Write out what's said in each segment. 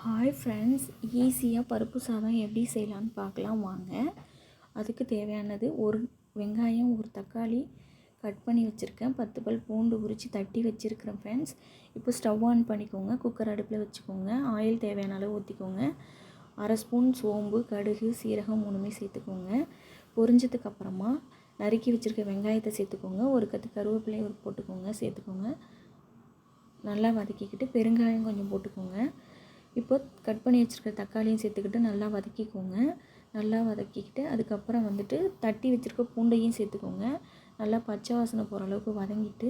Hi friends, ஈஸியாக பருப்பு சாதம் எப்படி செய்யலான்னு பார்க்கலாம் வாங்க. அதுக்கு தேவையானது ஒரு வெங்காயம், ஒரு தக்காளி கட் பண்ணி வச்சுருக்கேன், 10 பல் பூண்டு உரித்து தட்டி வச்சுருக்கிறேன் ஃப்ரெண்ட்ஸ். இப்போ ஸ்டவ் ஆன் பண்ணிக்கோங்க, குக்கர் அடுப்பில் வச்சுக்கோங்க, ஆயில் தேவையான அளவு ஊற்றிக்கோங்க, அரை ஸ்பூன் சோம்பு, கடுகு, சீரகம் மூணுமே சேர்த்துக்கோங்க. பொரிஞ்சதுக்கப்புறமா நறுக்கி வச்சுருக்க வெங்காயத்தை சேர்த்துக்கோங்க, ஒரு கத்து கருவேப்பிலை போட்டுக்கோங்க, சேர்த்துக்கோங்க. நல்லா வதக்கிக்கிட்டு பெருங்காயம் கொஞ்சம் போட்டுக்கோங்க. இப்போ கட் பண்ணி வச்சுருக்க தக்காளியும் சேர்த்துக்கிட்டு நல்லா வதக்கிக்கோங்க. நல்லா வதக்கிக்கிட்டு அதுக்கப்புறம் தட்டி வச்சுருக்க பூண்டையும் சேர்த்துக்கோங்க. நல்லா பச்சை வாசனை போகிற அளவுக்கு வதங்கிட்டு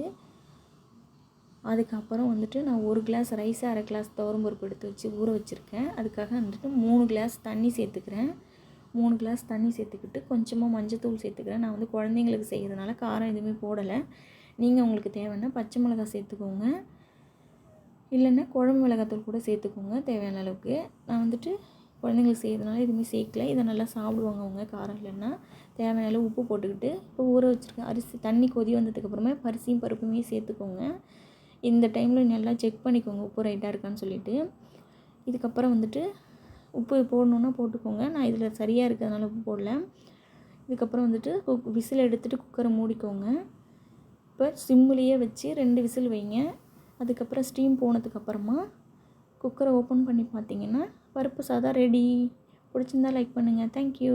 அதுக்கப்புறம் நான் 1 கிளாஸ் ரைஸ், அரை கிளாஸ் துவரம்பருப்பு எடுத்து வச்சு ஊற வச்சுருக்கேன். அதுக்காக 3 கிளாஸ் தண்ணி சேர்த்துக்கிறேன். 3 கிளாஸ் தண்ணி சேர்த்துக்கிட்டு கொஞ்சமாக மஞ்சத்தூள் சேர்த்துக்கிறேன். நான் குழந்தைங்களுக்கு செய்கிறதுனால காரம் எதுவுமே போடலை. நீங்கள் உங்களுக்கு தேவைன்னா பச்சை மிளகாய் சேர்த்துக்கோங்க, இல்லைன்னா குழம்பு மிளகாத்தூள் கூட சேர்த்துக்கோங்க தேவையான அளவுக்கு. நான் குழந்தைங்களுக்கு செய்கிறதுனால எதுவுமே சேர்க்கல. இதை நல்லா சாப்பிடுவாங்க அவங்க, காரம் இல்லைன்னா. தேவையான அளவு உப்பு போட்டுக்கிட்டு இப்போ ஊற வச்சுருக்க அரிசி தண்ணி கொதி வந்ததுக்கப்புறமா அரிசியும் பருப்புமே சேர்த்துக்கோங்க. இந்த டைமில் நல்லா செக் பண்ணிக்கோங்க உப்பு ரைட்டாக இருக்கான்னு சொல்லிவிட்டு. இதுக்கப்புறம் உப்பு போடணுன்னா போட்டுக்கோங்க. நான் இதில் சரியாக இருக்கிறதுனால உப்பு போடல. இதுக்கப்புறம் விசில் எடுத்துகிட்டு குக்கரை மூடிக்கோங்க. இப்போ சிம்முலேயே வச்சு 2 விசில் வைங்க. அதுக்கப்புறம் ஸ்டீம் போனதுக்கப்புறமா குக்கரை ஓப்பன் பண்ணி பார்த்தீங்கன்னா பருப்பு சாதம் ரெடி. பிடிச்சிருந்தா லைக் பண்ணுங்கள். தேங்க்யூ.